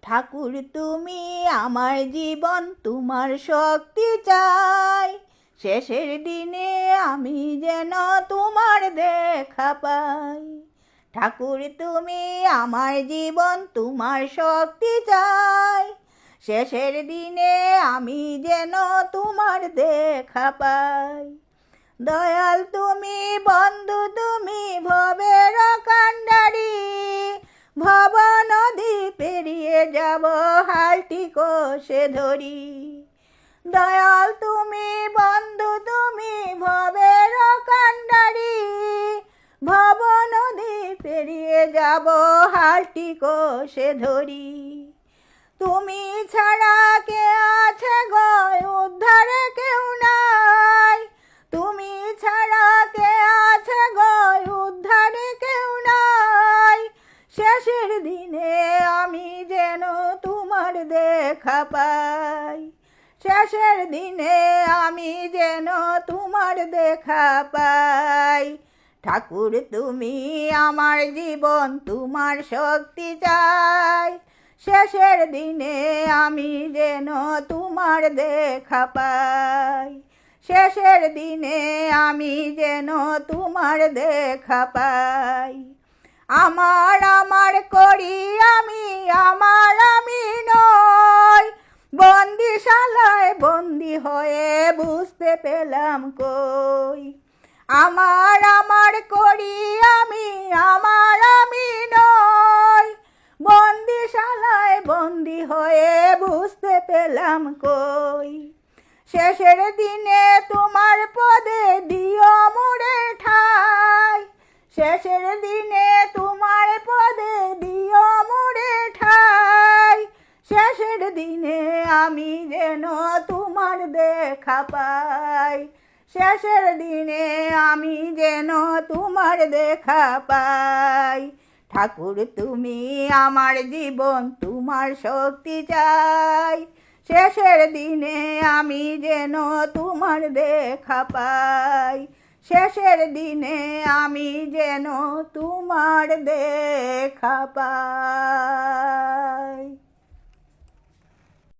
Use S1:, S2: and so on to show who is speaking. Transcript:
S1: ঠাকুর তুমি আমার জীবন, তোমার শক্তি চাই। শেষের দিনে আমি যেন তোমার দেখা পাই। ঠাকুর তুমি আমার জীবন, তোমার শক্তি চাই। শেষের দিনে আমি যেন তোমার দেখা পাই। দয়াল তুমি, বন্ধু তুমি, ভবের কান্ডারি। ভব নদী পেরিয়ে যাব হালটি কোষে ধরি। দয়াল তুমি, বন্ধু তুমি, ভবের কান্ডারি। ভব নদী পেরিয়ে যাব হালটি কোষে ধরি। তুমি ছাড়া কে আছে গো, উদ্ধারে কেউ নাই। তুমি ছাড়া কে আছে গো, উদ্ধারে কেউ নাই। শেষের দিনে আমি যেন তোমার দেখা পাই। শেষের দিনে আমি যেন তোমার দেখা পাই। ঠাকুর তুমি আমার জীবন, তোমার শক্তি চাই। শেষের দিনে আমি যেন তোমার দেখা পাই। শেষের দিনে আমি যেন তোমার দেখা পাই। আমার করি আমি, আমি নই। বন্দিশালায় বন্দি হয়ে বুঝতে পেলাম কই। আমার করি আমি, আমি নই। বন্দিশালায় বন্দি হয়ে বুঝতে পেলাম কই। শেষের দিনে তোমার পদে দিও মোরে ঠাই। শেষের দিনে তোমার পদে দিও মোরে ঠাই। শেষের দিনে আমি যেন তোমার দেখা পাই। শেষের দিনে আমি যেন তোমার দেখা পাই। ঠাকুর তুমি আমার জীবন, তোমার শক্তি চাই। শেষের দিনে আমি যেন তোমার দেখা পাই। শেষের দিনে আমি যেন তোমার দেখা পাই।